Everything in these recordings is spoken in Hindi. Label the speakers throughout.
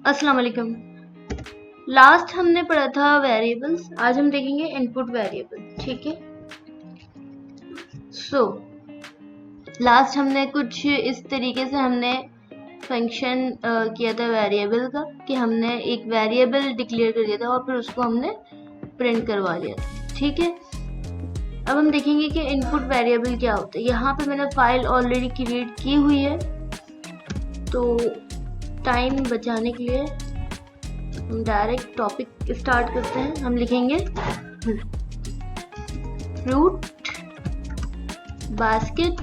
Speaker 1: अस्सलाम वालेकुम। लास्ट हमने पढ़ा था वेरिएबल्स, आज हम देखेंगे इनपुट वेरिएबल। ठीक है, लास्ट हमने कुछ इस तरीके से हमने फंक्शन किया था वेरिएबल का कि हमने एक वेरिएबल डिक्लेयर कर दिया था और फिर उसको हमने प्रिंट करवा लिया था। ठीक है, अब हम देखेंगे कि इनपुट वेरिएबल क्या होता है। यहाँ पे मैंने फाइल ऑलरेडी क्रिएट की हुई है, तो टाइम बचाने के लिए हम डायरेक्ट टॉपिक स्टार्ट करते हैं। हम लिखेंगे fruit basket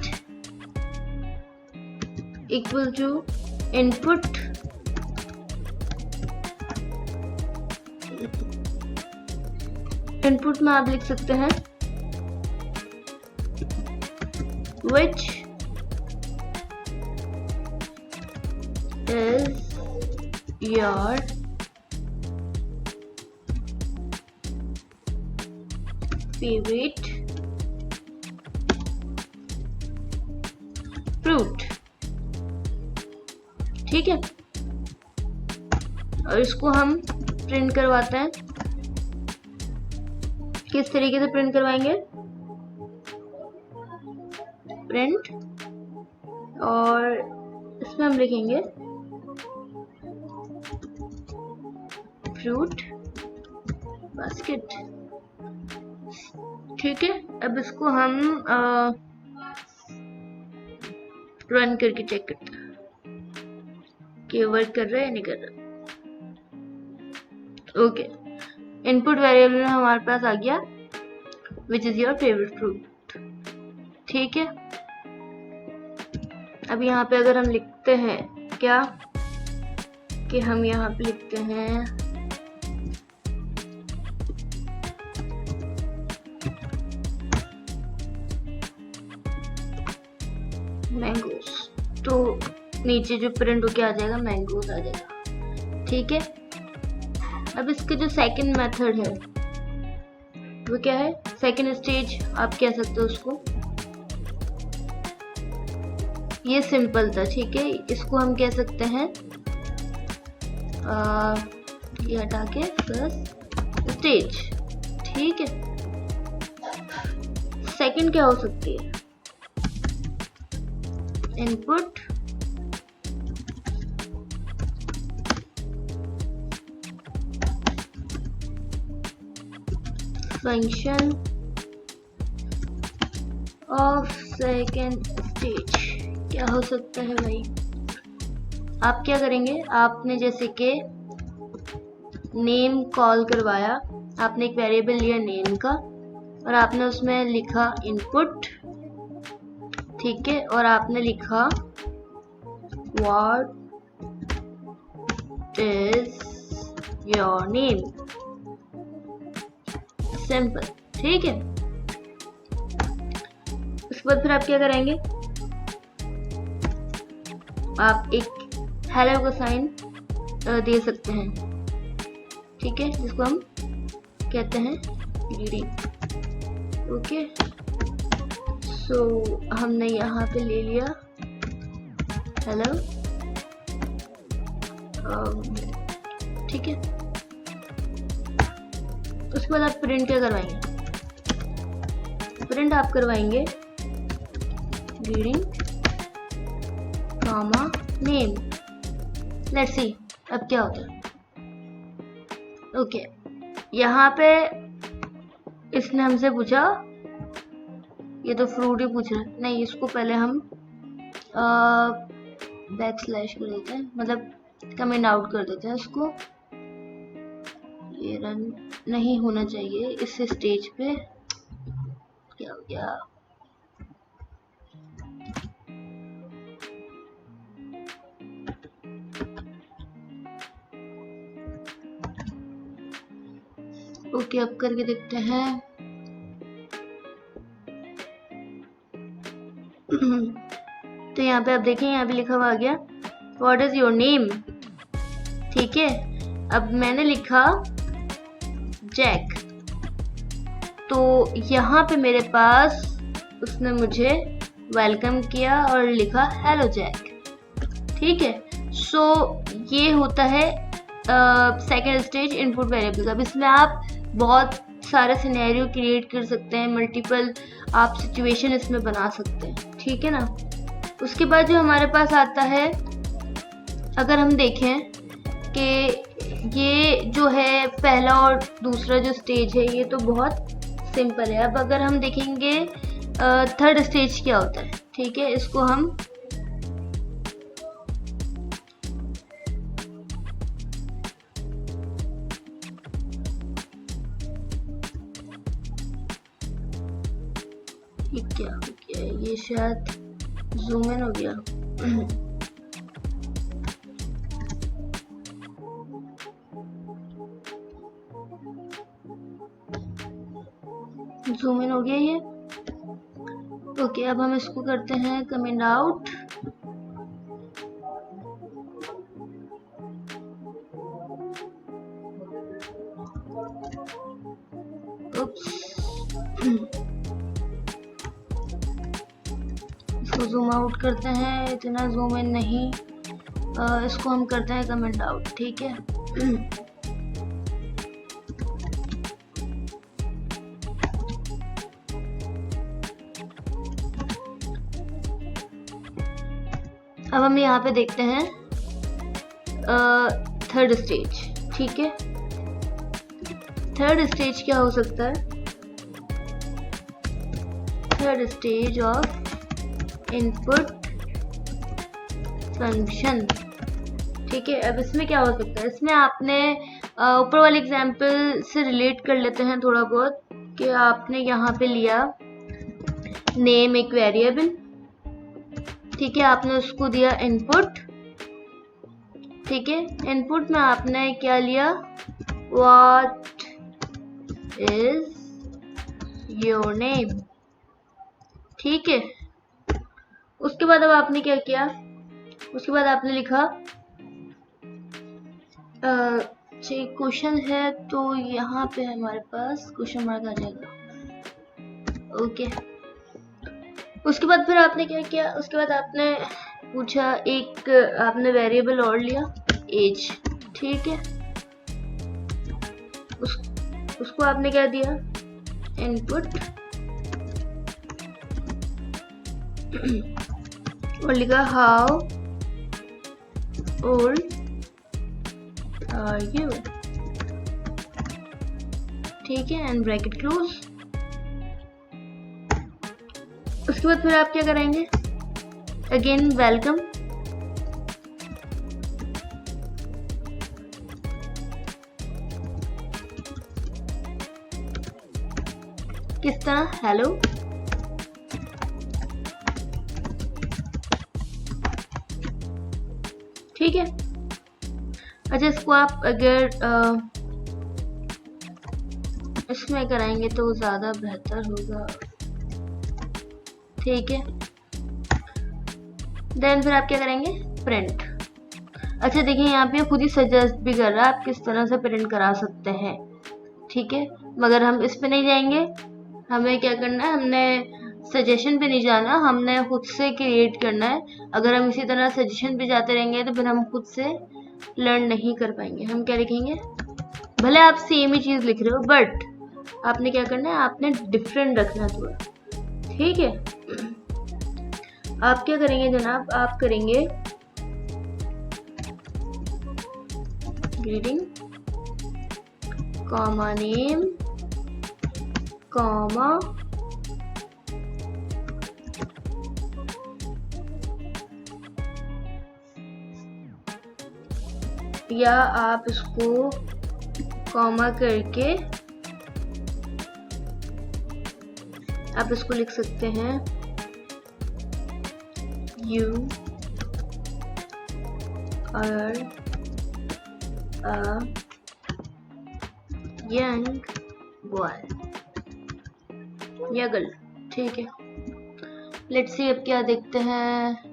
Speaker 1: equal to input में आप लिख सकते हैं which is your favorite fruit। ठीक है, और इसको हम प्रिंट करवाते हैं। किस तरीके से प्रिंट करवाएंगे? प्रिंट, और इसमें हम लिखेंगे फ्रूट बास्केट। ठीक है, अब इसको हम रन करके चेक करते हैं कि वर्क कर रहा है या नहीं कर रहा। ओके, इनपुट वेरिएबल हमारे पास आ गया which is your favourite fruit. ठीक है, अब यहाँ पे अगर हम लिखते हैं क्या कि हम यहाँ पे लिखते हैं मैंगोस, तो नीचे जो प्रिंट होके आ जाएगा मैंगोस आ जाएगा। ठीक है, अब इसका जो सेकंड मेथड है वो क्या है? सेकंड स्टेज आप कह सकते हो उसको। ये सिंपल था। ठीक है, इसको हम कह सकते हैं ये हटा के फर्स्ट स्टेज। ठीक है, सेकंड क्या हो सकती है? Input function of second stage क्या हो सकता है भाई? आप क्या करेंगे? आपने जैसे कि नेम कॉल करवाया, आपने एक वेरिएबल लिया नेम का और आपने उसमें लिखा इनपुट। ठीक है, और आपने लिखा what is your name. Simple. ठीक है, उसके बाद फिर आप क्या करेंगे? आप एक हेलो का साइन दे सकते हैं। ठीक है, जिसको हम कहते हैं ग्रीटिंग। ओके, सो हमने यहाँ पे ले लिया हेलो। ठीक है, उसके बाद आप प्रिंट क्या करवाएंगे? प्रिंट आप करवाएंगे greeting comma name. Let's see अब क्या होता है। ओके, यहाँ पे इसने हमसे पूछा, ये तो फ्रूट ही पूछ रहा है। नहीं, इसको पहले हम बैक स्लैश कर देते हैं, मतलब कमेंट आउट कर देते हैं इसको। ये रन नहीं होना चाहिए इस स्टेज पे। क्या हो गया? ओके, अब करके देखते हैं। तो यहाँ पे आप देखें, यहाँ पे लिखा हुआ आ गया व्हाट इज योर नेम। ठीक है, अब मैंने लिखा जैक, तो यहाँ पे मेरे पास उसने मुझे वेलकम किया और लिखा हेलो जैक। ठीक है, सो ये होता है सेकेंड स्टेज इनपुट वेरिएबल का। अब इसमें आप बहुत सारे सिनेरियो क्रिएट कर सकते हैं, मल्टीपल आप सिचुएशन इसमें बना सकते हैं, ठीक है ना। उसके बाद जो हमारे पास आता है, अगर हम देखें कि ये जो है पहला और दूसरा जो स्टेज है ये तो बहुत सिंपल है। अब अगर हम देखेंगे थर्ड स्टेज क्या होता है, ठीक है, इसको हम ये क्या हो गया, ये शायद जूम इन हो गया। जूम इन हो गया ये। ओके, अब हम इसको करते हैं कमेंट आउट। इसको जूम आउट करते हैं, इतना जूम इन नहीं, इसको हम करते हैं कमेंट आउट, ठीक है। अब हम यहाँ पे देखते हैं थर्ड स्टेज, ठीक है। थर्ड स्टेज क्या हो सकता है, third stage of input function, ठीक है। अब इसमें क्या हो सकता है, इसमें आपने ऊपर वाले एग्जाम्पल से रिलेट कर लेते हैं थोड़ा बहुत, कि आपने यहाँ पे लिया नेम एक वेरिएबल, ठीक है, आपने उसको दिया इनपुट, ठीक है। इनपुट में आपने क्या लिया, व्हाट इज योर नेम, ठीक है। उसके बाद अब आपने क्या किया, उसके बाद आपने लिखा क्वेश्चन है तो यहाँ पे हमारे पास क्वेश्चन मार्क आ जाएगा, ओके। उसके बाद फिर आपने क्या किया, उसके बाद आपने पूछा एक, आपने वेरिएबल और लिया एज, ठीक है। उसको आपने क्या दिया, इनपुट, और लिखा हाउ ओल्ड आर यू, ठीक है, एंड ब्रैकेट क्लोज। उसके बाद फिर आप क्या करेंगे, अगेन वेलकम, किस तरह, हेलो, ठीक है। अच्छा, इसको आप अगर इसमें कराएंगे तो ज्यादा बेहतर होगा, ठीक है। देन फिर आप क्या करेंगे, प्रिंट। अच्छा देखिए, यहाँ पे खुद ही सजेस्ट भी कर रहा है आप किस तरह से प्रिंट करा सकते हैं, ठीक है। मगर हम इस पे नहीं जाएंगे, हमें क्या करना है, हमने सजेशन पे नहीं जाना, हमने खुद से क्रिएट करना है। अगर हम इसी तरह सजेशन पे जाते रहेंगे तो फिर हम खुद से लर्न नहीं कर पाएंगे। हम क्या लिखेंगे, भले आप सेम ही चीज लिख रहे हो बट आपने क्या करना है, आपने डिफरेंट रखना है थोड़ा, ठीक है। आप क्या करेंगे जनाब, आप करेंगे ग्रीटिंग कॉमा नेम कॉमा या आप इसको कॉमा करके आप इसको लिख सकते हैं, you are a young boy या गर्ल, ठीक है। लेट्स सी अब क्या देखते हैं।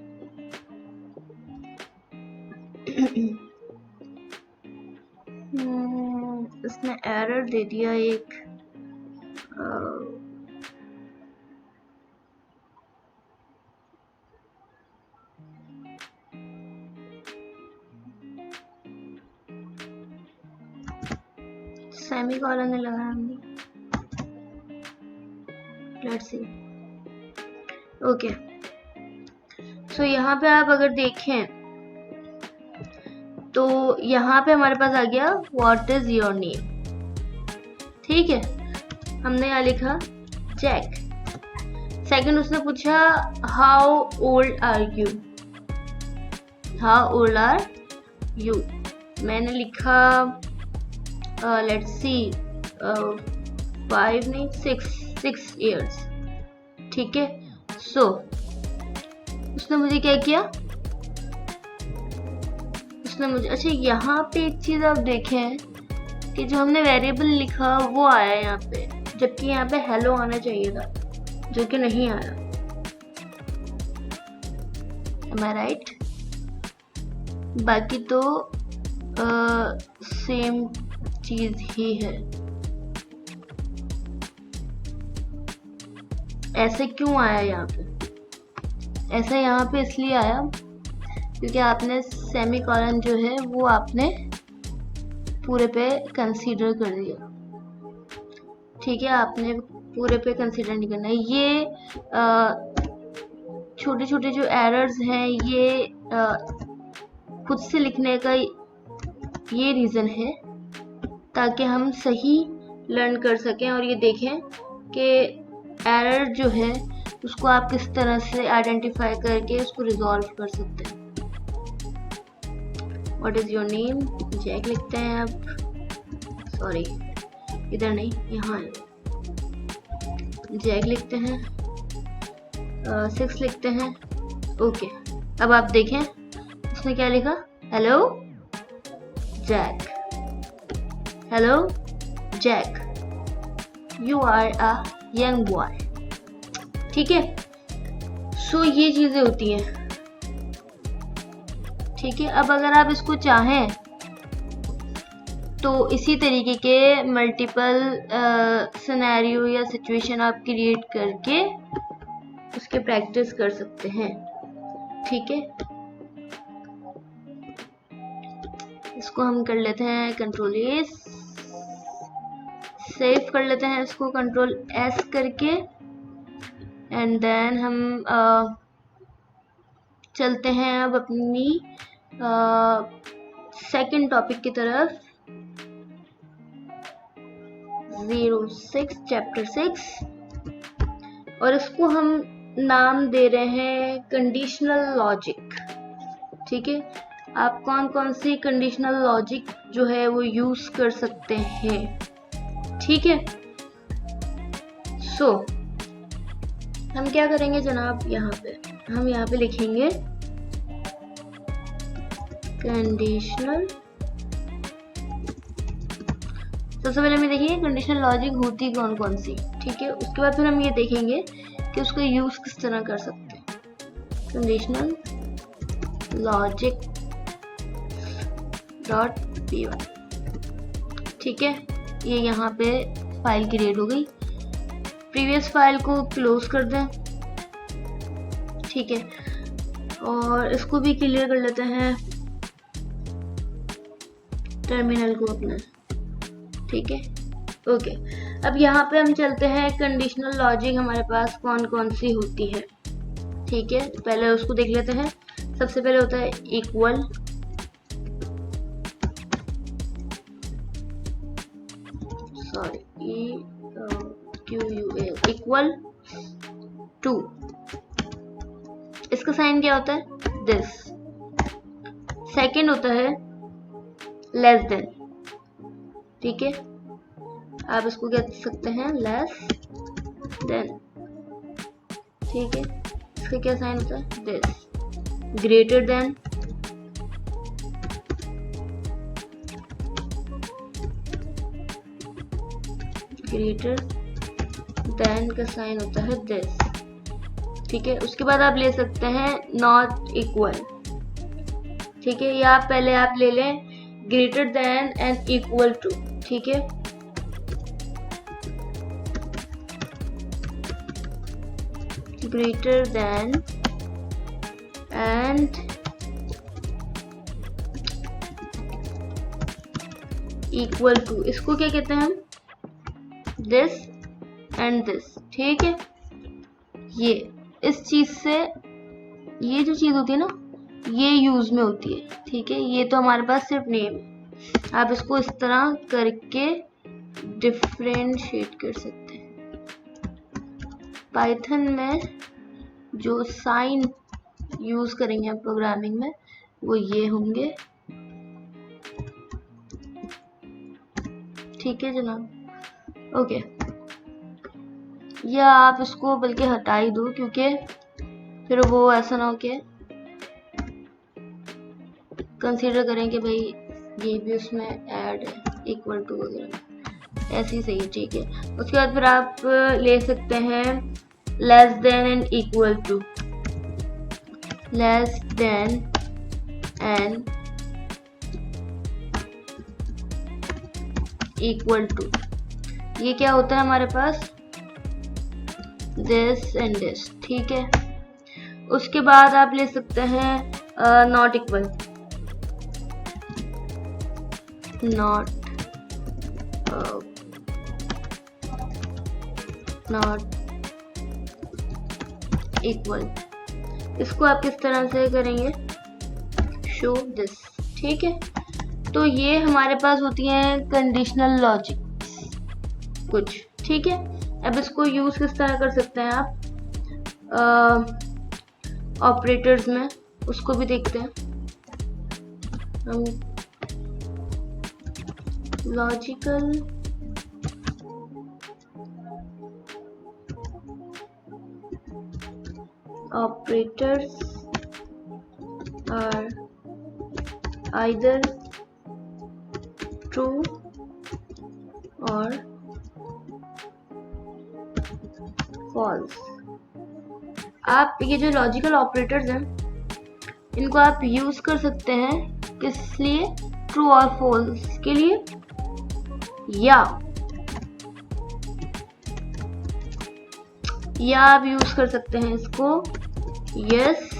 Speaker 1: इसने एरर दे दिया एक, सेमी कॉलन नहीं लगाया हमने, लेट्स सी। ओके, सो यहाँ पे आप अगर देखें तो यहाँ पे हमारे पास आ गया व्हाट इज योर नेम, ठीक है। हमने यहाँ लिखा जैक। सेकंड उसने पूछा how old are you, how old are you, मैंने लिखा लेट्स सी 5 नहीं 6 years, ठीक है। सो उसने मुझे क्या किया, उसने मुझे, अच्छा यहाँ पे एक चीज आप देखें कि जो हमने वेरिएबल लिखा वो आया यहाँ पे, जबकि यहाँ पे हेलो आना चाहिए था, जो कि नहीं आया। Am I right? बाकी तो सेम चीज ही है। ऐसे क्यों आया यहाँ पे, ऐसा यहाँ पे इसलिए आया क्योंकि आपने सेमी कॉलन जो है वो आपने पूरे पे कंसीडर कर दिया, ठीक है। आपने पूरे पे कंसीडर नहीं करना है। ये छोटे छोटे जो एरर्स हैं ये खुद से लिखने का ये रीज़न है ताकि हम सही लर्न कर सकें और ये देखें कि एरर जो है उसको आप किस तरह से आइडेंटिफाई करके उसको रिजॉल्व कर सकते हैं। What is your name, Jack लिखते हैं आप, सॉरी इधर नहीं यहाँ है, जैक लिखते हैं, 6 लिखते हैं। ओके, अब आप देखें उसने क्या लिखा, hello Jack, hello Jack, you are a young boy, ठीक है। सो ये चीजें होती हैं, ठीक है। अब अगर आप इसको चाहें तो इसी तरीके के मल्टीपल सिनेरियो या सिचुएशन आप क्रिएट करके उसके प्रैक्टिस कर सकते हैं, ठीक है। इसको हम कर लेते हैं कंट्रोल ए, सेव कर लेते हैं इसको कंट्रोल एस करके, एंड देन हम चलते हैं अब अपनी सेकंड टॉपिक की तरफ, 06 चैप्टर 6, और इसको हम नाम दे रहे हैं कंडीशनल लॉजिक, ठीक है। आप कौन कौन सी कंडीशनल लॉजिक जो है वो यूज कर सकते हैं, ठीक है। सो हम क्या करेंगे जनाब, हम यहाँ पे लिखेंगे कंडीशनल। सबसे पहले हमें देखिए कंडीशनल लॉजिक होती कौन कौन सी, ठीक है। उसके बाद फिर हम ये देखेंगे कि उसको यूज किस तरह कर सकते हैं। कंडीशनल लॉजिक .py, ठीक है। ये यहाँ पे फाइल क्रिएट हो गई। प्रीवियस फाइल को क्लोज कर दें, ठीक है, और इसको भी क्लियर कर लेते हैं टर्मिनल को अपना, ठीक है। ओके, अब यहाँ पे हम चलते हैं कंडीशनल लॉजिक हमारे पास कौन कौन सी होती है, ठीक है। पहले उसको देख लेते हैं। सबसे पहले होता है इक्वल, इक्वल टू, इसका साइन क्या होता है, दिस। सेकंड होता है लेस देन, ठीक है। आप इसको कह सकते हैं लेस देन, ठीक है। इसका क्या साइन होता है, this. Greater than, greater than का साइन होता है दिस, ठीक है। उसके बाद आप ले सकते हैं नॉट इक्वल, ठीक है, या पहले आप ले लें greater than and equal to, ठीक है। Greater than and equal to, इसको क्या कहते हैं हम, दिस एंड दिस, ठीक है। ये इस चीज से, ये जो चीज होती है ना, ये यूज में होती है, ठीक है। ये तो हमारे पास सिर्फ नेम है, आप इसको इस तरह करके डिफरेंशिएट कर सकते हैं। पाइथन में जो साइन यूज करेंगे हम प्रोग्रामिंग में, वो ये होंगे, ठीक है जनाब। ओके, या आप इसको बल्कि हटा ही दो, क्योंकि फिर वो ऐसा ना हो कि कंसीडर करें कि भाई ये भी उसमें ऐड है, इक्वल टू वगैरह, ऐसे ही सही है, ठीक है। उसके बाद फिर आप ले सकते हैं less than and equal to, less than and equal to, ये क्या होता है हमारे पास, दिस एंड दिस, ठीक है। उसके बाद आप ले सकते हैं नॉट इक्वल, नॉट इक्वल, इसको आप किस तरह से करेंगे, शो दिस, ठीक है। तो ये हमारे पास होती हैं कंडीशनल लॉजिक्स कुछ, ठीक है। अब इसको यूज किस तरह कर सकते हैं आप ऑपरेटर्स में, उसको भी देखते हैं हम। Logical operators are either true or false. आप ये जो लॉजिकल ऑपरेटर्स हैं, इनको आप यूज कर सकते हैं किस लिए, ट्रू और फॉल्स के लिए, या आप यूज कर सकते हैं इसको यस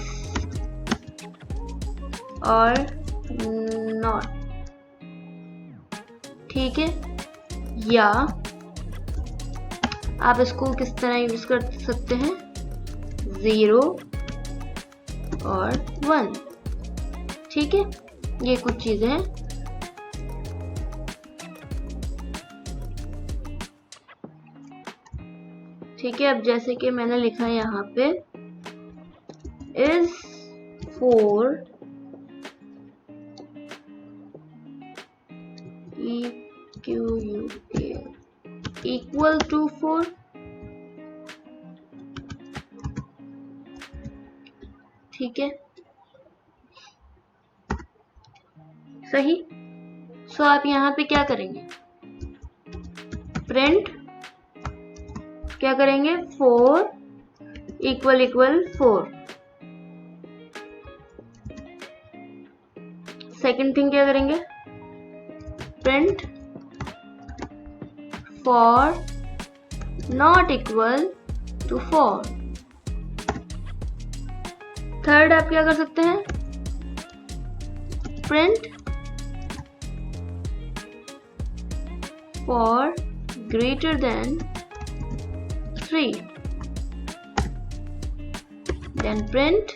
Speaker 1: और नॉट, ठीक है। या आप इसको किस तरह यूज कर सकते हैं, 0 और 1, ठीक है। ये कुछ चीजें हैं। ठीक है, अब जैसे कि मैंने लिखा है यहाँ पे, is 4 equal to 4, ठीक है, सही। सो आप यहाँ पे क्या करेंगे, प्रिंट क्या करेंगे, 4 इक्वल 4। सेकंड थिंग क्या करेंगे, print for not equal to 4। Third आप क्या कर सकते हैं, print for greater than 3, then print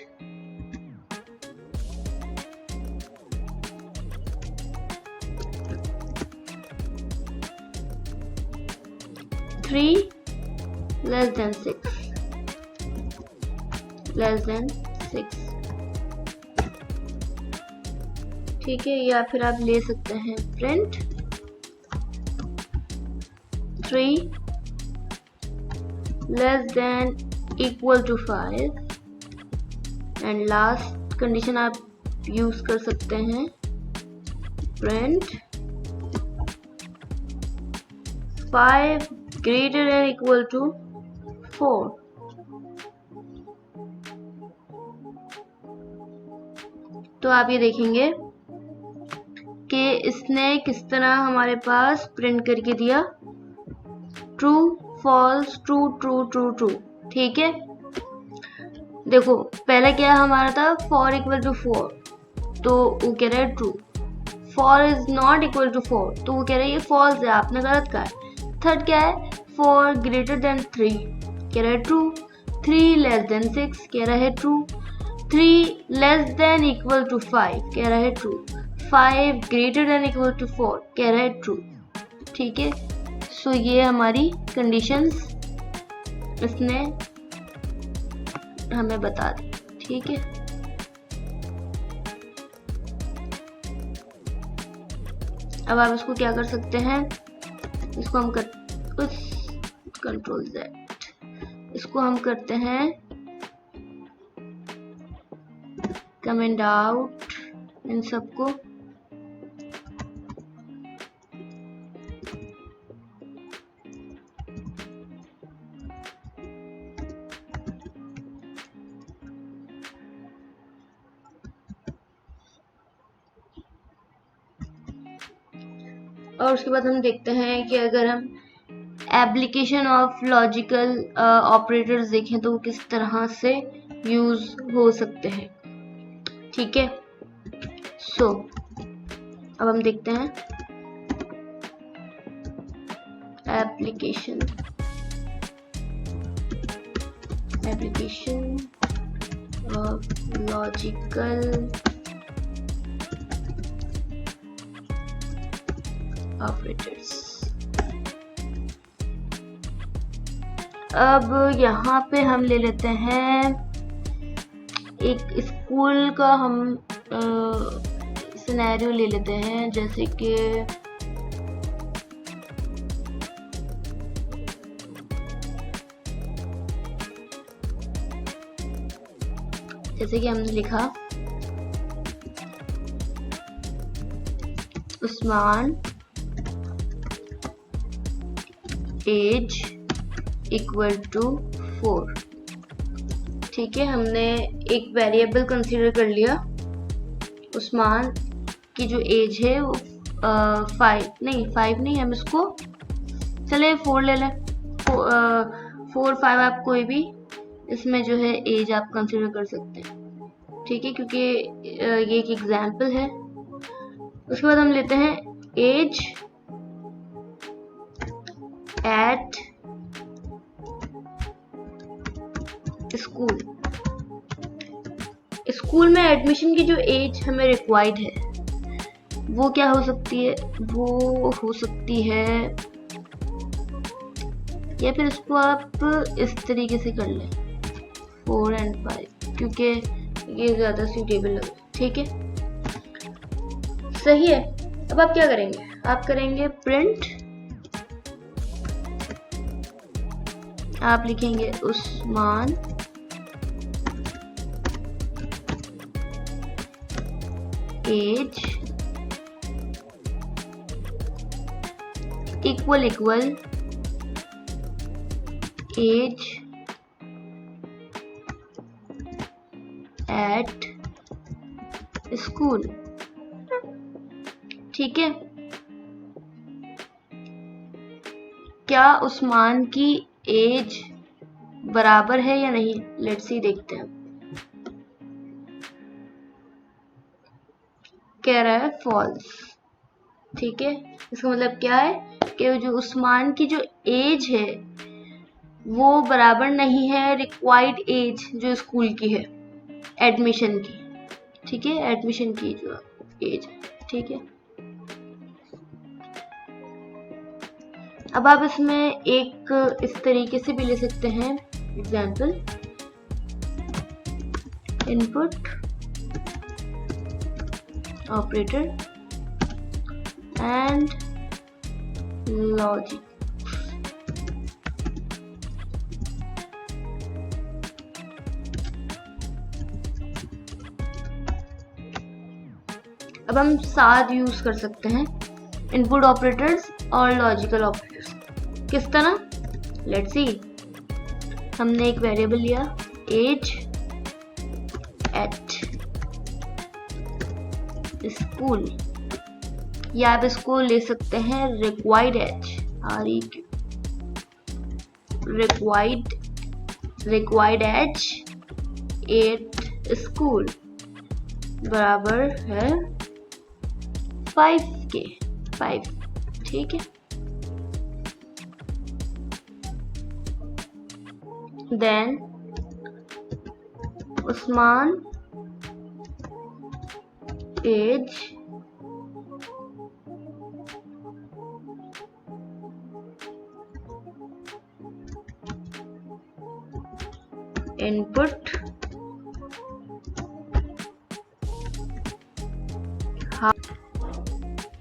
Speaker 1: less than 6, ठीक है। या फिर आप ले सकते हैं print 3 less than equal to 5, and last condition आप यूज कर सकते हैं print 5 greater than equal to 4। तो आप ये देखेंगे कि इसने किस तरह हमारे पास प्रिंट करके दिया, true false, true true true true, ठीक है। देखो पहले क्या हमारा था, 4 इक्वल टू 4, तो वो कह रहा है true. 4 is not equal to 4, तो वो कह रहा है ये फॉल्स है, आपने गलत कहा है। थर्ड क्या है, 4 ग्रेटर देन 3, कह रहा है ट्रू। 3 लेस देन 6, कह रहा है true. 3 less than equal to 5, कह रहा है true. 5 greater than equal to 4, कह रहा है ट्रू। ठीक है, सो ये हमारी कंडीशंस इसने हमें बता दी। ठीक है, अब आप इसको क्या कर सकते हैं, इसको हम कंट्रोल Z, इसको हम करते हैं कमेंट आउट इन सबको। और उसके बाद हम देखते हैं कि अगर हम एप्लीकेशन ऑफ लॉजिकल ऑपरेटर्स देखें तो वो किस तरह से यूज हो सकते हैं। ठीक है, सो अब हम देखते हैं एप्लीकेशन ऑफ लॉजिकल ऑपरेटर्स। अब यहाँ पे हम ले लेते हैं एक स्कूल का, हम सिनेरियो ले लेते हैं, जैसे कि हमने लिखा उस्मान एज इक्वल टू 4। ठीक है, हमने एक वेरिएबल कंसीडर कर लिया, उस्मान की जो एज है वो 5 नहीं, हम इसको चले 4 ले लें। 4 5 आप कोई भी इसमें जो है एज आप कंसीडर कर सकते हैं। ठीक है, क्योंकि ये एक एग्जाम्पल है। उसके बाद हम लेते हैं एज एट स्कूल। स्कूल में एडमिशन की जो एज हमें रिक्वायर्ड है वो क्या हो सकती है, वो हो सकती है, या फिर इसको आप इस तरीके से कर लें 4 और 5, क्योंकि ये ज्यादा सूटेबल लगे। ठीक है, सही है। अब आप क्या करेंगे, आप करेंगे प्रिंट, आप लिखेंगे Usman age equal age at school. ठीक है, क्या उस्मान की एज बराबर है या नहीं, लेट्स सी, देखते हैं। कह रहा है फॉल्स। ठीक है, इसका मतलब क्या है कि जो उस्मान की जो एज है वो बराबर नहीं है रिक्वायर्ड एज जो स्कूल की है, एडमिशन की। ठीक है, एडमिशन की जो एज है। ठीक है, अब आप इसमें एक इस तरीके से भी ले सकते हैं example, input operator and logic. अब हम साथ यूज कर सकते हैं इनपुट ऑपरेटर्स और लॉजिकल ऑपरेटर्स। किस तरह, लेट्स सी, हमने एक वेरिएबल लिया एज एट स्कूल, या आप इसको ले सकते हैं required age, required age at school बराबर है 5, ठीक है। Then Usman age input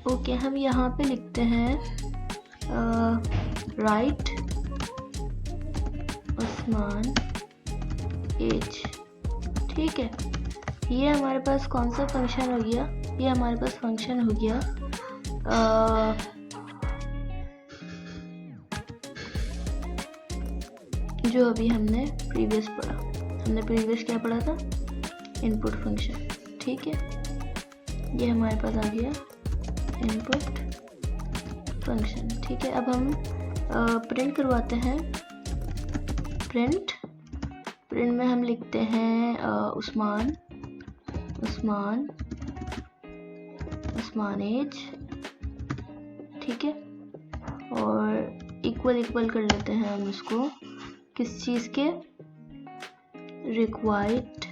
Speaker 1: okay, हम यहाँ पे लिखते हैं राइट उस्मान एज, ठीक है। ये हमारे पास कौन सा फंक्शन हो गया? ये हमारे पास फंक्शन हो गया जो अभी हमने प्रीवियस पढ़ा। हमने प्रीवियस क्या पढ़ा था? इनपुट फंक्शन, ठीक है। ये हमारे पास आ गया इनपुट फंक्शन, ठीक है। अब हम प्रिंट करवाते हैं। प्रिंट में हम लिखते हैं उस्मान एज, ठीक है। और इक्वल कर लेते हैं हम इसको किस चीज़ के? रिक्वायर्ड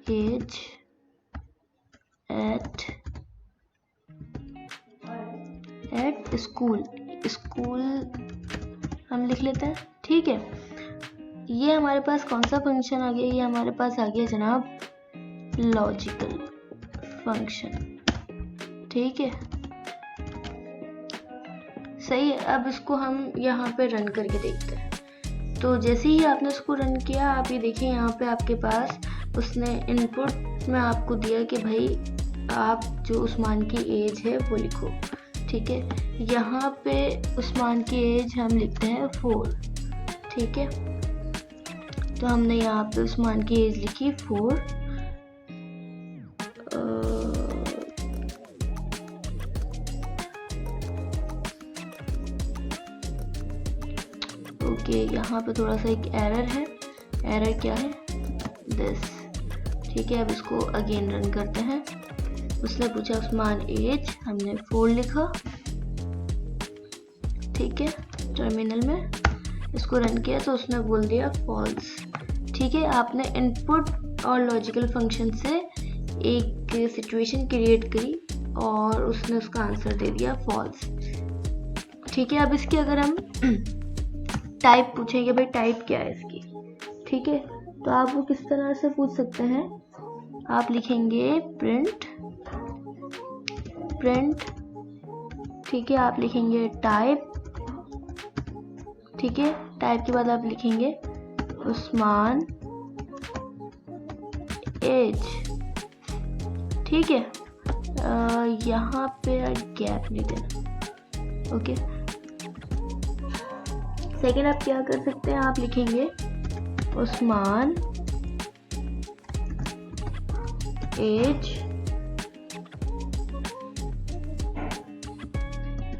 Speaker 1: एज एट स्कूल हम लिख लेते हैं, ठीक है। ये हमारे पास कौन सा फंक्शन आ गया? ये हमारे पास आ गया जनाब लॉजिकल फंक्शन, ठीक है, सही है। अब इसको हम यहाँ पे रन करके देखते हैं। तो जैसे ही आपने इसको रन किया, आप ये देखिए यहाँ पे आपके पास उसने इनपुट में आपको दिया कि भाई आप जो उस्मान की एज है वो लिखो, ठीक है। यहाँ पे उस्मान की एज हम लिखते हैं 4, ठीक है। तो हमने यहाँ पे उस्मान की एज लिखी 4। ओके, यहाँ पे थोड़ा सा एक एरर है। एरर क्या है? दिस, ठीक है। अब इसको अगेन रन करते हैं। उसने पूछा उस्मान एज, हमने 4 लिखा, ठीक है। टर्मिनल में इसको रन किया तो उसने बोल दिया फॉल्स, ठीक है। आपने इनपुट और लॉजिकल फंक्शन से एक सिचुएशन क्रिएट करी और उसने उसका आंसर दे दिया फॉल्स, ठीक है। अब इसकी अगर हम टाइप पूछेंगे, भाई टाइप क्या है इसकी, ठीक है, तो आप वो किस तरह से पूछ सकते हैं? आप लिखेंगे प्रिंट, ठीक है। आप लिखेंगे टाइप, ठीक है। टाइप के बाद आप लिखेंगे उस्मान एज, ठीक है। यहाँ पे गैप नहीं देना, ओके। सेकेंड आप क्या कर सकते हैं? आप लिखेंगे उस्मान एज,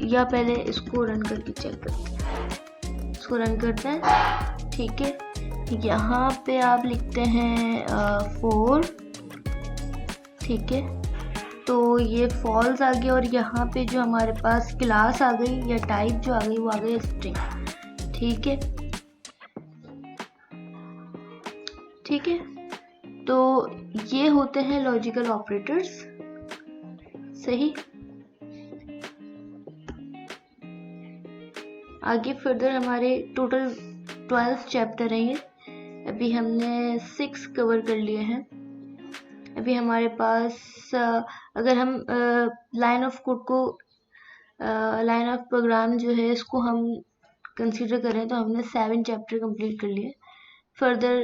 Speaker 1: या पहले इसको रन करके चेक करते हैं। इसको रन करते हैं, ठीक है। यहाँ पे आप लिखते हैं 4, ठीक है। तो ये फॉल्स आ गया और यहाँ पे जो हमारे पास क्लास आ गई या टाइप जो आ गई वो आ गई स्ट्रिंग, ठीक है, ठीक है। तो ये होते हैं लॉजिकल ऑपरेटर्स, सही। आगे फर्दर हमारे टोटल 12 चैप्टर हैं ये। अभी हमने 6 कवर कर लिए हैं। अभी हमारे पास अगर हम लाइन ऑफ कोड को लाइन ऑफ प्रोग्राम जो है इसको हम कंसीडर करें तो हमने 7 चैप्टर कंप्लीट कर लिए। फर्दर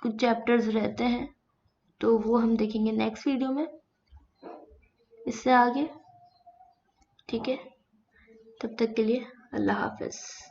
Speaker 1: कुछ चैप्टर्स रहते हैं तो वो हम देखेंगे नेक्स्ट वीडियो में इससे आगे, ठीक है। तब तक के लिए अल्लाह हाफिज़।